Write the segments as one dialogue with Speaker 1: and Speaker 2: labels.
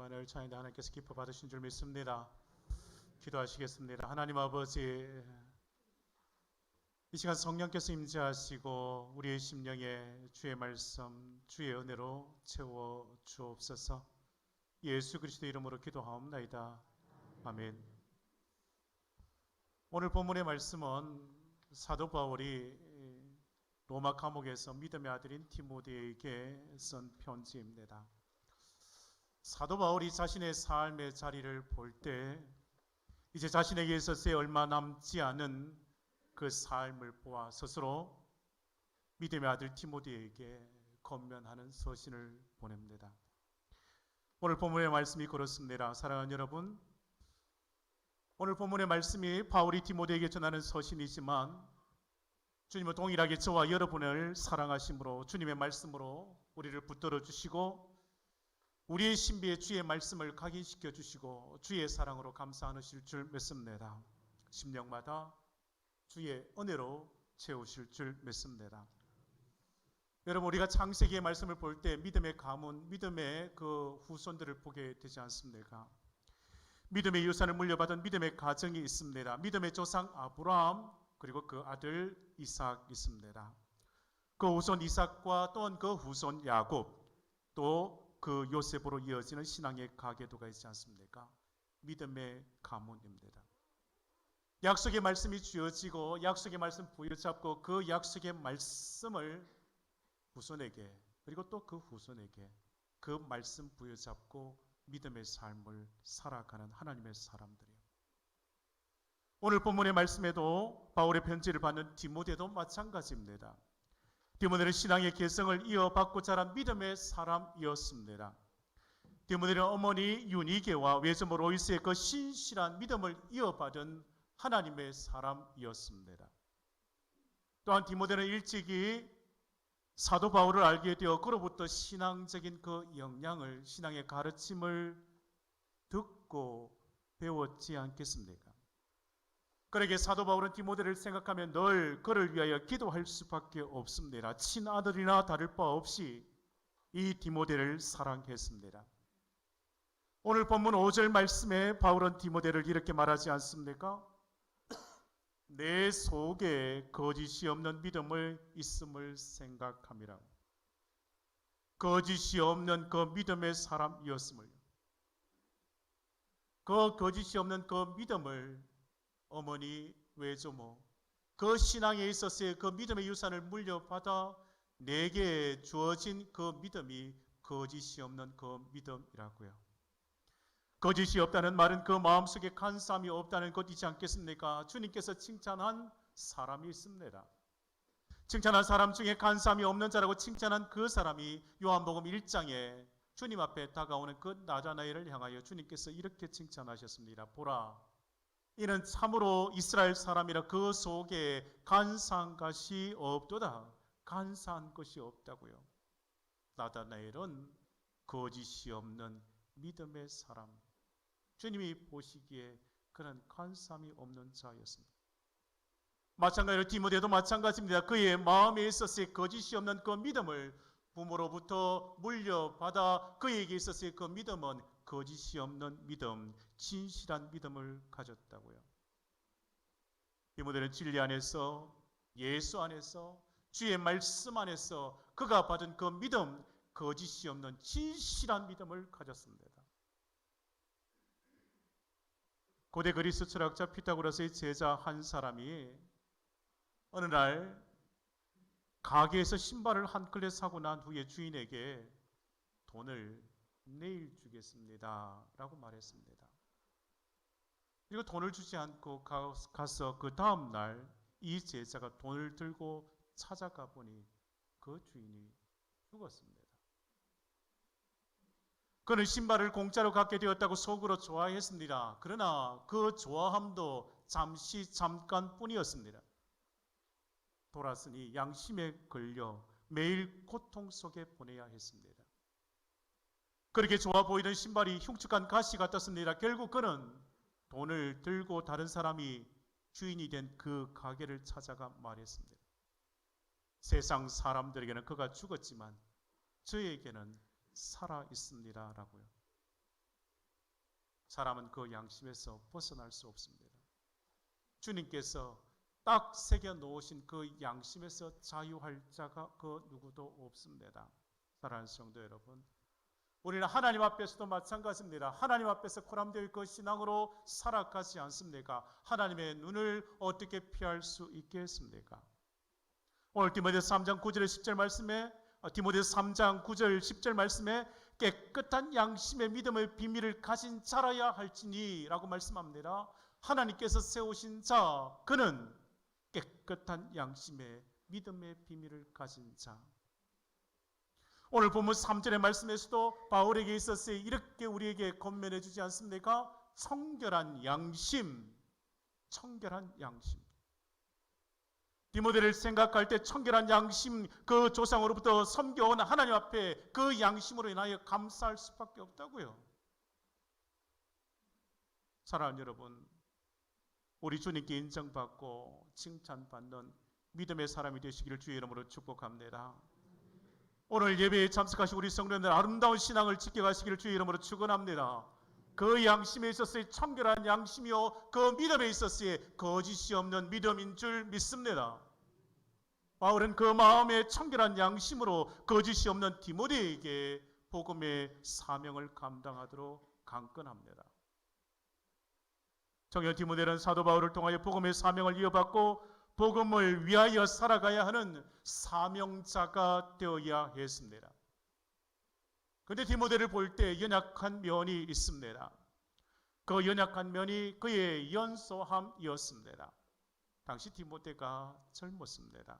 Speaker 1: 시간을 찬양대 하나님께서 기뻐 받으신 줄 믿습니다. 기도하시겠습니다. 하나님 아버지, 이 시간 성령께서 임재하시고 우리의 심령에 주의 말씀, 주의 은혜로 채워 주옵소서. 예수 그리스도 이름으로 기도하옵나이다. 아멘. 오늘 본문의 말씀은 사도 바울이 로마 감옥에서 믿음의 아들인 디모데에게 쓴 편지입니다. 사도 바울이 자신의 삶의 자리를 볼 때 이제 자신에게 있어서 얼마 남지 않은 그 삶을 보아 스스로 믿음의 아들 디모데에게 권면하는 서신을 보냅니다. 오늘 본문의 말씀이 그렇습니다. 사랑하는 여러분, 오늘 본문의 말씀이 바울이 디모데에게 전하는 서신이지만 주님은 동일하게 저와 여러분을 사랑하심으로 주님의 말씀으로 우리를 붙들어 주시고 우리의 신비에 주의 말씀을 각인시켜 주시고 주의 사랑으로 감싸안으실 줄 믿습니다. 심령마다 주의 은혜로 채우실 줄 믿습니다. 여러분, 우리가 창세기의 말씀을 볼 때 믿음의 가문, 믿음의 그 후손들을 보게 되지 않습니까? 믿음의 유산을 물려받은 믿음의 가정이 있습니다. 믿음의 조상 아브라함, 그리고 그 아들 이삭 있습니다. 그 후손 이삭과 또한 그 후손 야곱, 또 그 요셉으로 이어지는 신앙의 가계도가 있지 않습니까? 믿음의 가문입니다. 약속의 말씀이 주어지고 약속의 말씀 부여잡고 그 약속의 말씀을 후손에게, 그리고 또 그 후손에게 그 말씀 부여잡고 믿음의 삶을 살아가는 하나님의 사람들이에요. 오늘 본문의 말씀에도 바울의 편지를 받는 디모데도 마찬가지입니다. 디모데는 신앙의 개성을 이어받고 자란 믿음의 사람이었습니다. 디모데는 어머니 유니게와 외조모 로이스의 그 신실한 믿음을 이어받은 하나님의 사람이었습니다. 또한 디모데는 일찍이 사도 바울을 알게 되어 그로부터 신앙적인 그 영향을, 신앙의 가르침을 듣고 배웠지 않겠습니까? 그러게 사도 바울은 디모데를 생각하며 늘 그를 위하여 기도할 수밖에 없습니다. 친아들이나 다를 바 없이 이 디모데를 사랑했습니다. 오늘 본문 5절 말씀에 바울은 디모데를 이렇게 말하지 않습니까? 내 속에 거짓이 없는 믿음을 있음을 생각함이라. 거짓이 없는 그 믿음의 사람이었음을, 그 거짓이 없는 그 믿음을 어머니 외조모, 그 신앙에 있어서의 그 믿음의 유산을 물려받아 내게 주어진 그 믿음이 거짓이 없는 그 믿음이라고요. 거짓이 없다는 말은 그 마음속에 간사함이 없다는 것이지 않겠습니까? 주님께서 칭찬한 사람이 있습니다. 칭찬한 사람 중에 간사함이 없는 자라고 칭찬한 그 사람이 요한복음 1장에 주님 앞에 다가오는 그 나자나엘을 향하여 주님께서 이렇게 칭찬하셨습니다. 보라, 이는 참으로 이스라엘 사람이라 그 속에 간사한 것이 없도다. 간사한 것이 없다고요. 나다나엘은 거짓이 없는 믿음의 사람, 주님이 보시기에 그런 간사함이 없는 자였습니다. 마찬가지로 디모데도 마찬가지입니다. 그의 마음에 있어서의 거짓이 없는 그 믿음을 부모로부터 물려받아 그에게 있어서의 그 믿음은 거짓이 없는 믿음, 진실한 믿음을 가졌다고요. 디모데는 진리 안에서, 예수 안에서, 주의 말씀 안에서 그가 받은 그 믿음, 거짓이 없는 진실한 믿음을 가졌습니다. 고대 그리스 철학자 피타고라스의 제자 한 사람이 어느 날 가게에서 신발을 한 켤레 사고 난 후에 주인에게 돈을 내일 주겠습니다 라고 말했습니다. 그리고 돈을 주지 않고 가서 그 다음 날 이 제자가 돈을 들고 찾아가 보니 그 주인이 죽었습니다. 그는 신발을 공짜로 갖게 되었다고 속으로 좋아했습니다. 그러나 그 좋아함도 잠깐뿐이었습니다. 돌았으니 양심에 걸려 매일 고통 속에 보내야 했습니다. 그렇게 좋아 보이던 신발이 흉측한 가시 같았습니다. 결국 그는 돈을 들고 다른 사람이 주인이 된 그 가게를 찾아가 말했습니다. 세상 사람들에게는 그가 죽었지만 저에게는 살아 있습니다 라고요. 사람은 그 양심에서 벗어날 수 없습니다. 주님께서 딱 새겨 놓으신 그 양심에서 자유할 자가 그 누구도 없습니다. 사랑하는 성도 여러분, 우리는 하나님 앞에서도 마찬가지입니다. 하나님 앞에서 코람되어 있고 신앙으로 살아가지 않습니까? 하나님의 눈을 어떻게 피할 수 있겠습니까? 오늘 디모데서 3장 9절 10절 말씀에 디모데서 3장 9절 10절 말씀에 깨끗한 양심의 믿음의 비밀을 가진 자라야 할지니 라고 말씀합니다. 하나님께서 세우신 자, 그는 깨끗한 양심의 믿음의 비밀을 가진 자. 오늘 본문 3절의 말씀에서도 바울에게 있어서 이렇게 우리에게 권면해 주지 않습니까? 청결한 양심, 청결한 양심. 디모데를 생각할 때 청결한 양심, 그 조상으로부터 섬겨온 하나님 앞에 그 양심으로 인하여 감사할 수밖에 없다고요. 사랑하는 여러분, 우리 주님께 인정받고 칭찬받는 믿음의 사람이 되시기를 주의 이름으로 축복합니다. 오늘 예배에 참석하신 우리 성도님들 아름다운 신앙을 지켜가시기를 주의 이름으로 축원합니다. 그 양심에 있어서의 청결한 양심이요, 그 믿음에 있어서의 거짓이 없는 믿음인 줄 믿습니다. 바울은 그 마음의 청결한 양심으로 거짓이 없는 디모데에게 복음의 사명을 감당하도록 강권합니다. 청년 디모데는 사도 바울을 통하여 복음의 사명을 이어받고 복음을 위하여 살아가야 하는 사명자가 되어야 했습니다. 그런데 디모데를 볼 때 연약한 면이 있습니다. 그 연약한 면이 그의 연소함이었습니다. 당시 디모데가 젊었습니다.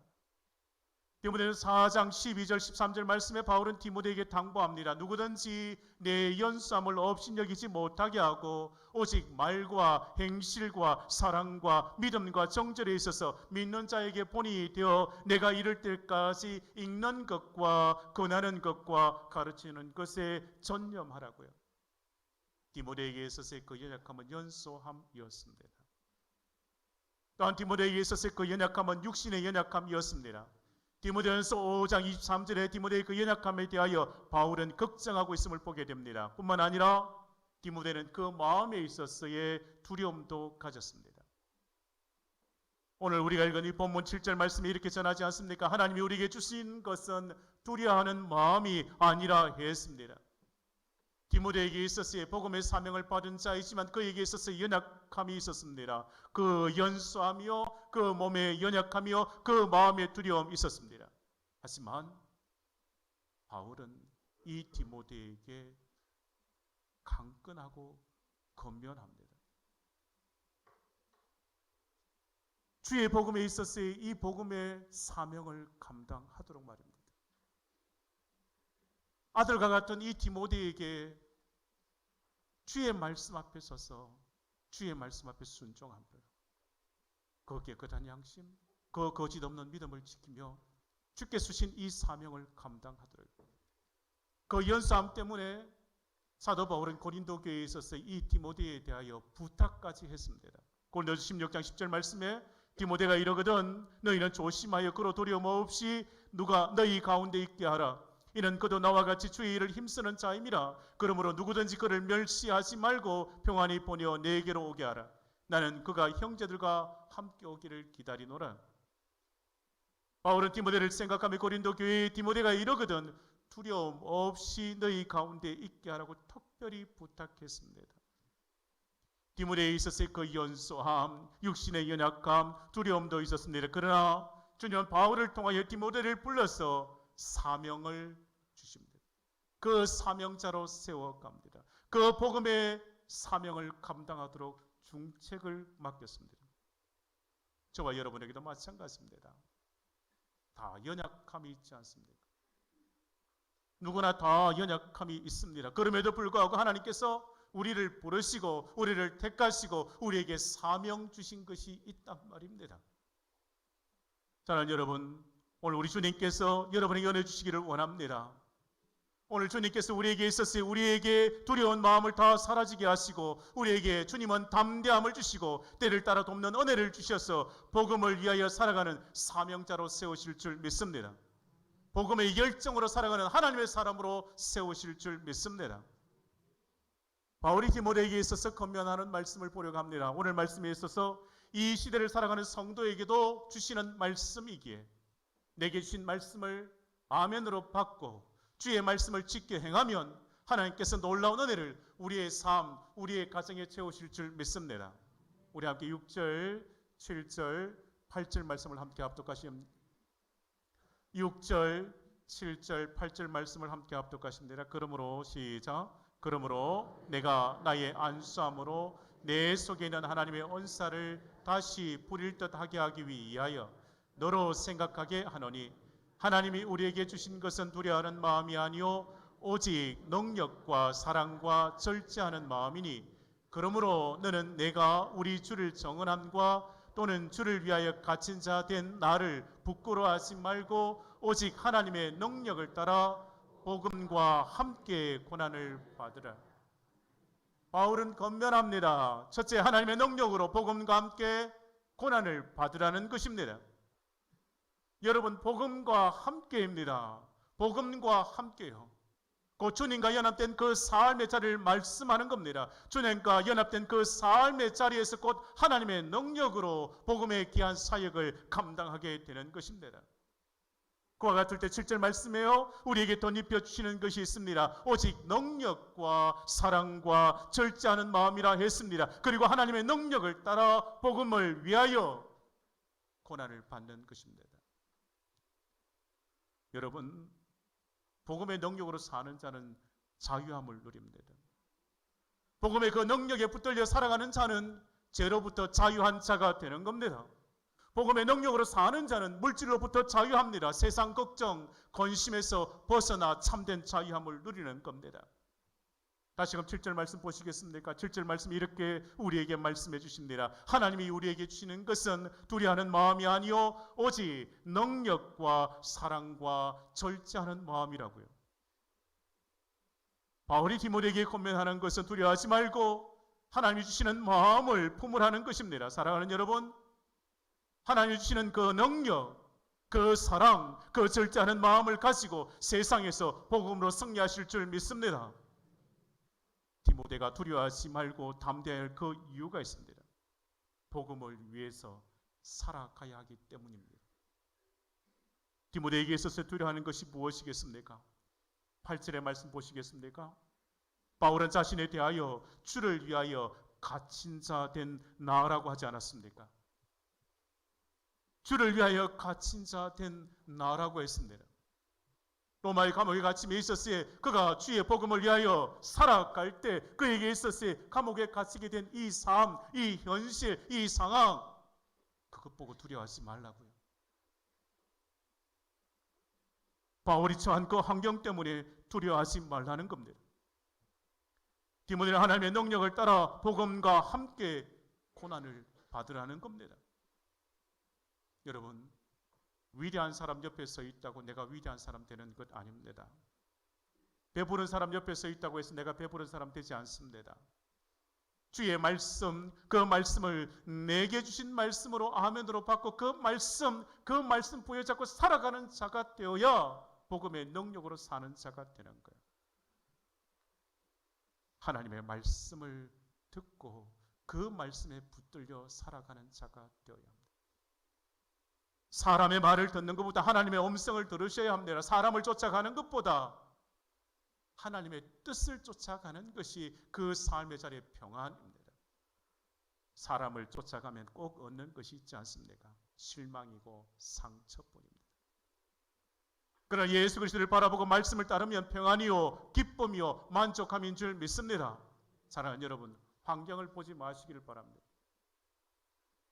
Speaker 1: 디모데는 4장 12절 13절 말씀에 바울은 디모데에게 당부합니다. 누구든지 내 연소함을 업신여기지 못하게 하고 오직 말과 행실과 사랑과 믿음과 정절에 있어서 믿는 자에게 본이 되어 내가 이를 때까지 읽는 것과 권하는 것과 가르치는 것에 전념하라고요. 디모데에게 있어서의 그 연약함은 연소함이었습니다. 또한 디모데에게 있어서의 그 연약함은 육신의 연약함이었습니다. 디모데전서 5장 23절에 디모데의 그 연약함에 대하여 바울은 걱정하고 있음을 보게 됩니다. 뿐만 아니라 디모데는 그 마음에 있어서의 두려움도 가졌습니다. 오늘 우리가 읽은 이 본문 7절 말씀이 이렇게 전하지 않습니까? 하나님이 우리에게 주신 것은 두려워하는 마음이 아니라 했습니다. 디모데에게 있어서의 복음의 사명을 받은 자이지만 그에게 있어서 연약함이 있었습니다. 그 연소함이요, 그 몸의 연약함이요, 그 마음의 두려움이 있었습니다. 하지만 바울은 이 디모데에게 강권하고 권면합니다. 주의 복음에 있어서의 이 복음의 사명을 감당하도록 말입니다. 아들과 같은 이 디모데에게 주의 말씀 앞에 서서 주의 말씀 앞에 순종합니다. 그 깨끗한 양심, 그 거짓 없는 믿음을 지키며 주께 주신 이 사명을 감당하도록. 그 연소함 때문에 사도 바울은 고린도 교회에 있어서 이 디모데에 대하여 부탁까지 했습니다. 고린도서 16장 10절 말씀에 디모데가 이러거든 너희는 조심하여 그로 두려움 없이 누가 너희 가운데 있게 하라. 이는 그도 나와 같이 주의 일을 힘쓰는 자임이라. 그러므로 누구든지 그를 멸시하지 말고 평안히 보내어 내게로 오게 하라. 나는 그가 형제들과 함께 오기를 기다리노라. 바울은 디모데를 생각하며 고린도 교회에 디모데가 이러거든 두려움 없이 너희 가운데 있게 하라고 특별히 부탁했습니다. 디모데에 있었을 그 연소함, 육신의 연약함, 두려움도 있었습니다. 그러나 주님은 바울을 통하여 디모데를 불러서 사명을 주십니다. 그 사명자로 세워갑니다. 그 복음의 사명을 감당하도록 중책을 맡겼습니다. 저와 여러분에게도 마찬가지입니다. 다 연약함이 있지 않습니까? 누구나 다 연약함이 있습니다. 그럼에도 불구하고 하나님께서 우리를 부르시고 우리를 택하시고 우리에게 사명 주신 것이 있단 말입니다. 사랑하는 여러분, 오늘 우리 주님께서 여러분에게 은혜 주시기를 원합니다. 오늘 주님께서 우리에게 있어서 우리에게 두려운 마음을 다 사라지게 하시고 우리에게 주님은 담대함을 주시고 때를 따라 돕는 은혜를 주셔서 복음을 위하여 살아가는 사명자로 세우실 줄 믿습니다. 복음의 열정으로 살아가는 하나님의 사람으로 세우실 줄 믿습니다. 바울이 디모데에게 있어서 권면하는 말씀을 보려고 합니다. 오늘 말씀에 있어서 이 시대를 살아가는 성도에게도 주시는 말씀이기에 내게 주신 말씀을 아멘으로 받고 주의 말씀을 지켜 행하면 하나님께서 놀라운 은혜를 우리의 삶, 우리의 가정에 채우실 줄 믿습니다. 우리 함께 6절, 7절, 8절 말씀을 함께 합독하시면 6절, 7절, 8절 말씀을 함께 합독하십니다. 그러므로 시작. 그러므로 내가 나의 안수함으로 내 속에 있는 하나님의 언사를 다시 부릴 듯 하게 하기 위하여 너로 생각하게 하노니 하나님이 우리에게 주신 것은 두려워하는 마음이 아니요 오직 능력과 사랑과 절제하는 마음이니 그러므로 너는 내가 우리 주를 정언함과 또는 주를 위하여 갇힌 자 된 나를 부끄러워하지 말고 오직 하나님의 능력을 따라 복음과 함께 고난을 받으라. 바울은 권면합니다. 첫째, 하나님의 능력으로 복음과 함께 고난을 받으라는 것입니다. 여러분, 복음과 함께입니다. 복음과 함께요. 그 주님과 연합된 그 삶의 자리를 말씀하는 겁니다. 주님과 연합된 그 삶의 자리에서 곧 하나님의 능력으로 복음의 귀한 사역을 감당하게 되는 것입니다. 그와 같을 때 7절 말씀에요. 우리에게 덧입혀 주시는 것이 있습니다. 오직 능력과 사랑과 절제하는 마음이라 했습니다. 그리고 하나님의 능력을 따라 복음을 위하여 고난을 받는 것입니다. 여러분, 복음의 능력으로 사는 자는 자유함을 누립니다. 복음의 그 능력에 붙들려 살아가는 자는 죄로부터 자유한 자가 되는 겁니다. 복음의 능력으로 사는 자는 물질로부터 자유합니다. 세상 걱정, 권심에서 벗어나 참된 자유함을 누리는 겁니다. 다시금 7절 말씀 보시겠습니까? 7절 말씀 이렇게 우리에게 말씀해 주십니다. 하나님이 우리에게 주시는 것은 두려워하는 마음이 아니요 오직 능력과 사랑과 절제하는 마음이라고요. 바울이 디모데에게 권면하는 것은 두려워하지 말고 하나님이 주시는 마음을 품으라는 것입니다. 사랑하는 여러분, 하나님이 주시는 그 능력, 그 사랑, 그 절제하는 마음을 가지고 세상에서 복음으로 승리하실 줄 믿습니다. 디모데가 두려워하지 말고 담대할 그 이유가 있습니다. 복음을 위해서 살아가야 하기 때문입니다. 디모데에게 있어서 두려워하는 것이 무엇이겠습니까? 8절의 말씀 보시겠습니까? 바울은 자신에 대하여 주를 위하여 갇힌 자 된 나라고 하지 않았습니까? 주를 위하여 갇힌 자 된 나라고 했습니다. 로마의 감옥에 갇힘에 있었을 때 그가 주의 복음을 위하여 살아갈 때 그에게 있었을 때 감옥에 갇히게 된 이 삶, 이 현실, 이 상황, 그것 보고 두려워하지 말라고요. 바울이 처한 그 환경 때문에 두려워하지 말라는 겁니다. 디모데는 하나님의 능력을 따라 복음과 함께 고난을 받으라는 겁니다. 여러분, 위대한 사람 옆에 서 있다고 내가 위대한 사람 되는 것 아닙니다. 배부른 사람 옆에 서 있다고 해서 내가 배부른 사람 되지 않습니다. 주의 말씀, 그 말씀을 내게 주신 말씀으로 아멘으로 받고 그 말씀 부여잡고 살아가는 자가 되어야 복음의 능력으로 사는 자가 되는 거예요. 하나님의 말씀을 듣고 그 말씀에 붙들려 살아가는 자가 되어야 합니다. 사람의 말을 듣는 것보다 하나님의 음성을 들으셔야 합니다. 사람을 쫓아가는 것보다 하나님의 뜻을 쫓아가는 것이 그 삶의 자리의 평안입니다. 사람을 쫓아가면 꼭 얻는 것이 있지 않습니까? 실망이고 상처뿐입니다. 그러나 예수 그리스도를 바라보고 말씀을 따르면 평안이요 기쁨이요 만족함인 줄 믿습니다. 사랑하는 여러분, 환경을 보지 마시기를 바랍니다.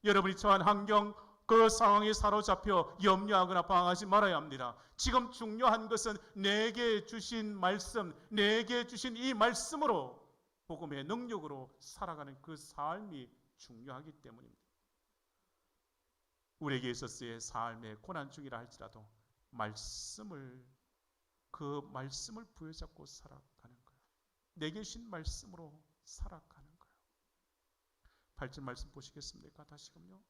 Speaker 1: 여러분이 처한 환경, 그 상황에 사로잡혀 염려하거나 방황하지 말아야 합니다. 지금 중요한 것은 내게 주신 말씀, 내게 주신 이 말씀으로 복음의 능력으로 살아가는 그 삶이 중요하기 때문입니다. 우리에게 있어서의 삶의 고난 중이라 할지라도 그 말씀을 부여잡고 살아가는 거예요. 내게 주신 말씀으로 살아가는 거예요. 8절 말씀 보시겠습니까? 다시금요.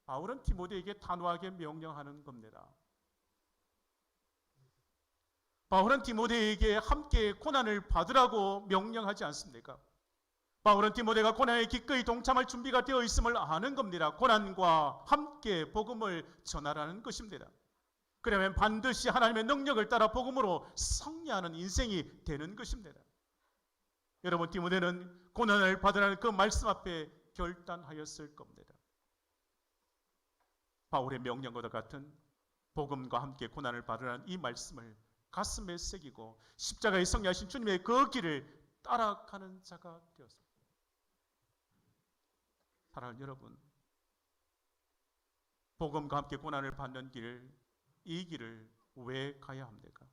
Speaker 1: 바울은 디모데에게 단호하게 명령하는 겁니다. 바울은 디모데에게 함께 고난을 받으라고 명령하지 않습니까? 바울은 디모데가 고난에 기꺼이 동참할 준비가 되어 있음을 아는 겁니다. 고난과 함께 복음을 전하라는 것입니다. 그러면 반드시 하나님의 능력을 따라 복음으로 승리하는 인생이 되는 것입니다. 여러분, 디모데는 고난을 받으라는 그 말씀 앞에 결단하였을 겁니다. 바울의 명령과도 같은 복음과 함께 고난을 받으라는 이 말씀을 가슴에 새기고 십자가에 승리하신 주님의 그 길을 따라가는 자가 되었습니다. 사랑하는 여러분, 복음과 함께 고난을 받는 길, 이 길을 왜 가야 합니까?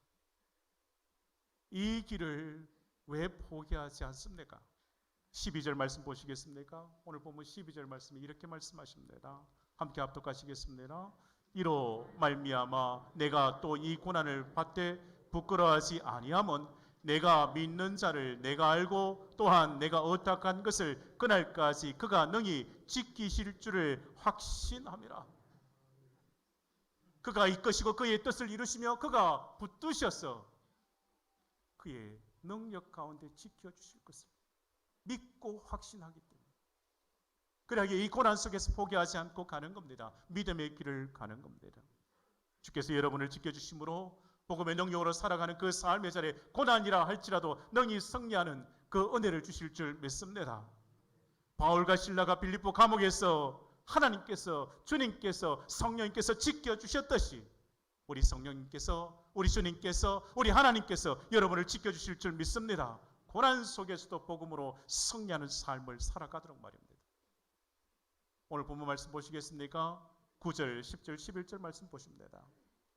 Speaker 1: 이 길을 왜 포기하지 않습니까? 12절 말씀 보시겠습니까? 오늘 보면 12절 말씀이 이렇게 말씀하십니다. 함께 합독하시겠습니다. 이로 말미암아 내가 또 이 고난을 받되 부끄러워하지 아니함은 내가 믿는 자를 내가 알고 또한 내가 의탁한 것을 그날까지 그가 능히 지키실 줄을 확신함이라. 그가 이끄시고 그의 뜻을 이루시며 그가 붙드셔서 그의 능력 가운데 지켜주실 것을 믿고 확신하기 때문에, 그래야 이 고난 속에서 포기하지 않고 가는 겁니다. 믿음의 길을 가는 겁니다. 주께서 여러분을 지켜주심으로 복음의 능력으로 살아가는 그 삶의 자리에 고난이라 할지라도 능히 승리하는 그 은혜를 주실 줄 믿습니다. 바울과 실라가 빌립보 감옥에서 하나님께서, 주님께서, 성령님께서 지켜주셨듯이 우리 성령님께서, 우리 주님께서, 우리 하나님께서 여러분을 지켜주실 줄 믿습니다. 고난 속에서도 복음으로 승리하는 삶을 살아가도록 말입니다. 오늘 본문 말씀 보시겠습니까? 9절, 10절, 11절 말씀 보십니다.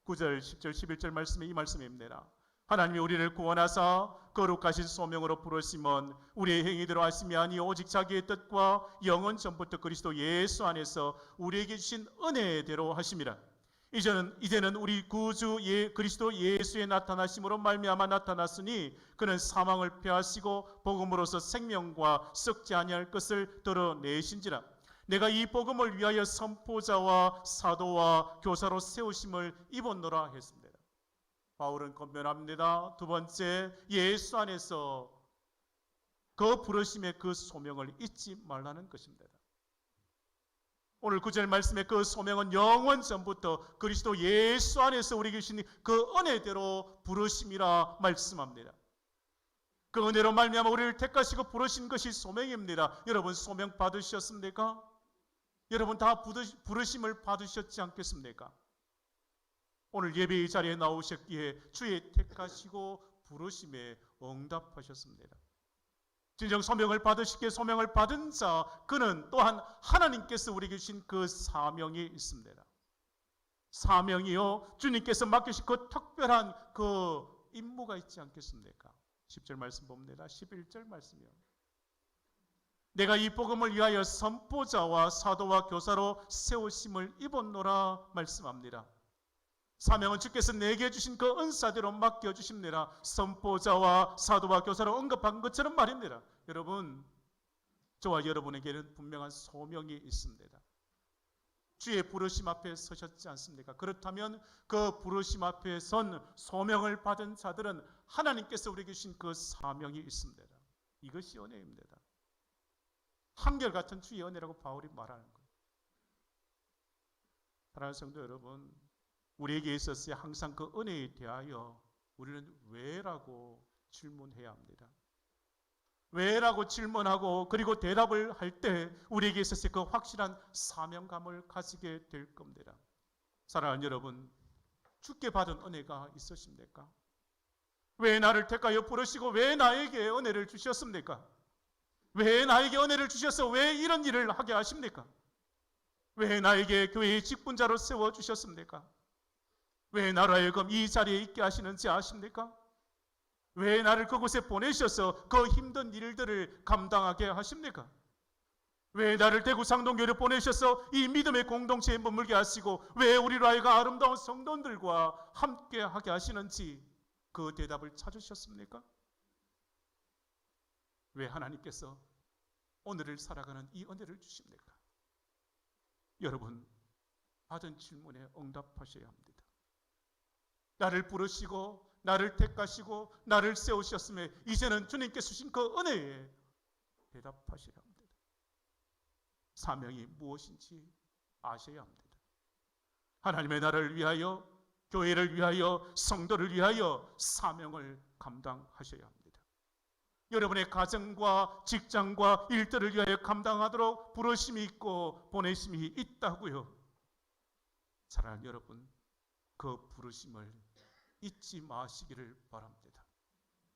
Speaker 1: 9절, 10절, 11절 말씀이 이 말씀입니다. 하나님이 우리를 구원하사 거룩하신 소명으로 부르심은 우리의 행위대로 하심이 아니요 오직 자기의 뜻과 영원 전부터 그리스도 예수 안에서 우리에게 주신 은혜대로 하심이라. 이제는 우리 구주 그리스도 예수의 나타나심으로 말미암아 나타났으니 그는 사망을 패하시고 복음으로서 생명과 썩지 아니할 것을 드러내신지라. 내가 이 복음을 위하여 선포자와 사도와 교사로 세우심을 입었노라 했습니다. 바울은 권면합니다. 두 번째, 예수 안에서 그 부르심의 그 소명을 잊지 말라는 것입니다. 오늘 9절 말씀의 그 소명은 영원 전부터 그리스도 예수 안에서 우리에게 주신 그 은혜대로 부르심이라 말씀합니다. 그 은혜로 말미암아 우리를 택하시고 부르신 것이 소명입니다. 여러분, 소명 받으셨습니까? 여러분 다 부르심을 받으셨지 않겠습니까? 오늘 예배의 자리에 나오셨기에 주의 택하시고 부르심에 응답하셨습니다. 진정 소명을 받으시기에 소명을 받은 자, 그는 또한 하나님께서 우리에게 주신 그 사명이 있습니다. 사명이요, 주님께서 맡기신 그 특별한 그 임무가 있지 않겠습니까? 10절 말씀 봅니다. 11절 말씀이요. 내가 이 복음을 위하여 선포자와 사도와 교사로 세우심을 입었노라 말씀합니다. 사명은 주께서 내게 주신 그 은사대로 맡겨주십니다. 선포자와 사도와 교사로 언급한 것처럼 말입니다. 여러분, 저와 여러분에게는 분명한 소명이 있습니다. 주의 부르심 앞에 서셨지 않습니까? 그렇다면 그 부르심 앞에 선 소명을 받은 자들은 하나님께서 우리에게 주신 그 사명이 있습니다. 이것이 은혜입니다. 한결같은 주의 은혜라고 바울이 말하는 거예요. 사랑하는 성도 여러분, 우리에게 있어서 항상 그 은혜에 대하여 우리는 왜라고 질문해야 합니다. 왜라고 질문하고 그리고 대답을 할 때 우리에게 있어서 그 확실한 사명감을 가지게 될 겁니다. 사랑하는 여러분, 주께 받은 은혜가 있으십니까? 왜 나를 택하여 부르시고 왜 나에게 은혜를 주셨습니까? 왜 나에게 은혜를 주셔서 왜 이런 일을 하게 하십니까? 왜 나에게 교회의 직분자로 세워주셨습니까? 왜 나로 하여금 이 자리에 있게 하시는지 아십니까? 왜 나를 그곳에 보내셔서 그 힘든 일들을 감당하게 하십니까? 왜 나를 대구 상동교회로 보내셔서 이 믿음의 공동체에 머물게 하시고 왜 우리로 하여금 아름다운 성도들과 함께 하게 하시는지 그 대답을 찾으셨습니까? 왜 하나님께서 오늘을 살아가는 이 은혜를 주십니까? 여러분, 받은 질문에 응답하셔야 합니다. 나를 부르시고 나를 택하시고 나를 세우셨음에 이제는 주님께서 주신 그 은혜에 대답하셔야 합니다. 사명이 무엇인지 아셔야 합니다. 하나님의 나라를 위하여, 교회를 위하여, 성도를 위하여 사명을 감당하셔야 합니다. 여러분의 가정과 직장과 일들을 위하여 감당하도록 부르심이 있고 보내심이 있다고요. 사랑하는 여러분, 그 부르심을 잊지 마시기를 바랍니다.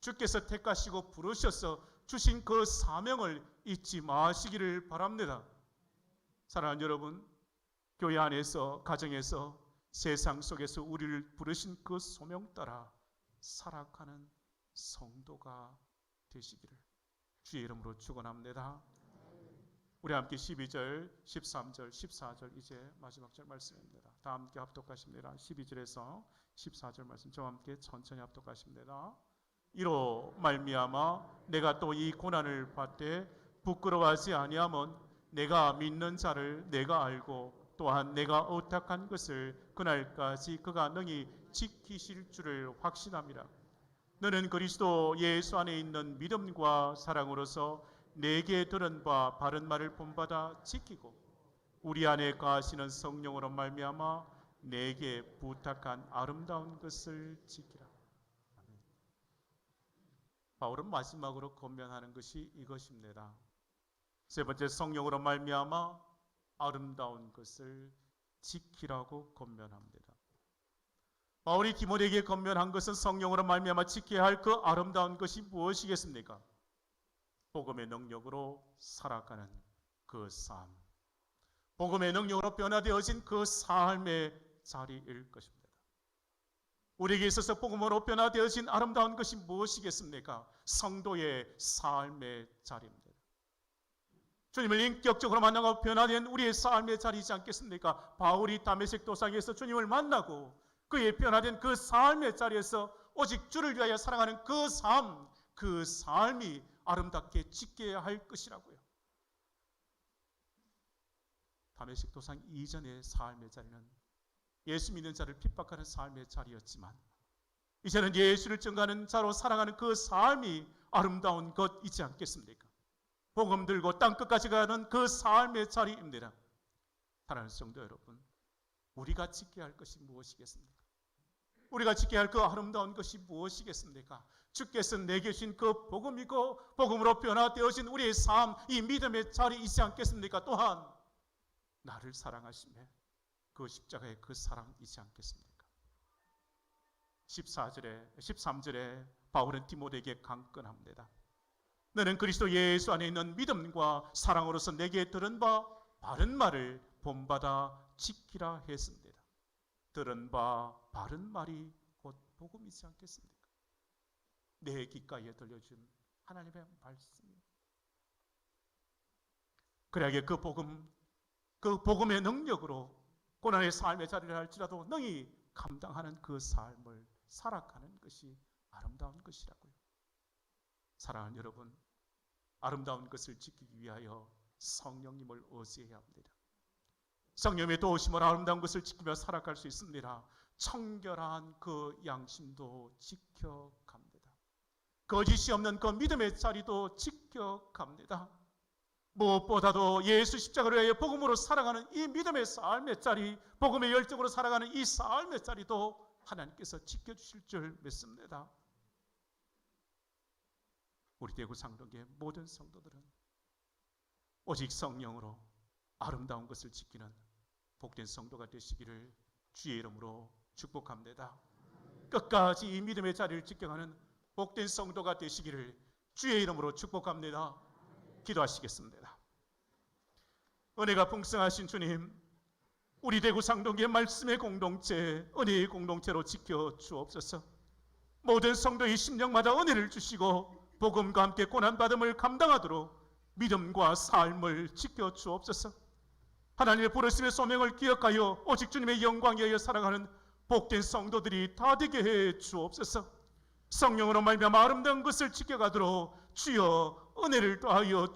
Speaker 1: 주께서 택하시고 부르셔서 주신 그 사명을 잊지 마시기를 바랍니다. 사랑하는 여러분, 교회 안에서, 가정에서, 세상 속에서 우리를 부르신 그 소명 따라 살아가는 성도가 되시기를 주의 이름으로 축원합니다. 우리 함께 12절, 13절, 14절 이제 마지막 절 말씀입니다. 다 함께 합독하십니다. 12절에서 14절 말씀 저와 함께 천천히 합독하십니다. 이로 말미암아 내가 또 이 고난을 받되 부끄러워하지 아니함은 내가 믿는 자를 내가 알고 또한 내가 의탁한 것을 그날까지 그가 능히 지키실 줄을 확신함이라. 너는 그리스도 예수 안에 있는 믿음과 사랑으로서 내게 들은 바 바른 말을 본받아 지키고 우리 안에 거하시는 성령으로 말미암아 내게 부탁한 아름다운 것을 지키라. 바울은 마지막으로 권면하는 것이 이것입니다. 세 번째, 성령으로 말미암아 아름다운 것을 지키라고 권면합니다. 바울이 디모데에게 권면한 것은 성령으로 말미암아 지켜야 할 그 아름다운 것이 무엇이겠습니까? 복음의 능력으로 살아가는 그 삶, 복음의 능력으로 변화되어진 그 삶의 자리일 것입니다. 우리에게 있어서 복음으로 변화되어진 아름다운 것이 무엇이겠습니까? 성도의 삶의 자리입니다. 주님을 인격적으로 만나고 변화된 우리의 삶의 자리이지 않겠습니까? 바울이 다메섹 도상에서 주님을 만나고 그의 변화된 그 삶의 자리에서 오직 주를 위하여 살아가는 그 삶, 그 삶이 아름답게 지켜야 할 것이라고요. 다메섹 도상 이전의 삶의 자리는 예수 믿는 자를 핍박하는 삶의 자리였지만 이제는 예수를 증거하는 자로 살아가는 그 삶이 아름다운 것이지 않겠습니까? 복음 들고 땅끝까지 가는 그 삶의 자리입니다. 사랑하는 성도 여러분, 우리가 지켜야 할 것이 무엇이겠습니까? 우리가 지켜야 할 그 아름다운 것이 무엇이겠습니까? 주께서 내게 주신 그 복음이고 복음으로 변화되어진 우리의 삶, 이 믿음의 자리이지 않겠습니까? 또한 나를 사랑하시며 그 십자가의 그 사랑이지 않겠습니까? 13절에 바울은 디모데에게 강권합니다. 너는 그리스도 예수 안에 있는 믿음과 사랑으로서 내게 들은 바 바른 말을 본받아 지키라 했습니다. 들은 바 바른 말이 곧 복음이지 않겠습니까? 내 귓가에 들려준 하나님의 말씀입니다. 그래야 그 복음의 능력으로 고난의 삶의 자리를 할지라도 능히 감당하는 그 삶을 살아가는 것이 아름다운 것이라고요. 사랑하는 여러분, 아름다운 것을 지키기 위하여 성령님을 의지해야 합니다. 성령의 도우심으로 아름다운 것을 지키며 살아갈 수 있습니다. 청결한 그 양심도 지켜갑니다. 거짓이 없는 그 믿음의 자리도 지켜갑니다. 무엇보다도 예수 십자가를 위하여 복음으로 살아가는 이 믿음의 삶의 자리, 복음의 열정으로 살아가는 이 삶의 자리도 하나님께서 지켜주실 줄 믿습니다. 우리 대구 상동교회 모든 성도들은 오직 성령으로 아름다운 것을 지키는 복된 성도가 되시기를 주의 이름으로 축복합니다. 끝까지 이 믿음의 자리를 지켜가는 복된 성도가 되시기를 주의 이름으로 축복합니다. 기도하시겠습니다. 은혜가 풍성하신 주님, 우리 대구 상동교회 말씀의 공동체, 은혜의 공동체로 지켜 주옵소서. 모든 성도의 심령마다 은혜를 주시고 복음과 함께 고난받음을 감당하도록 믿음과 삶을 지켜 주옵소서. 하나님의 부르심의 소명을 기억하여 오직 주님의 영광에 의해 살아가는 복된 성도들이 다 되게 해 주옵소서. 성령으로 말미암아 아름다운 것을 지켜가도록 주여 은혜를 더하여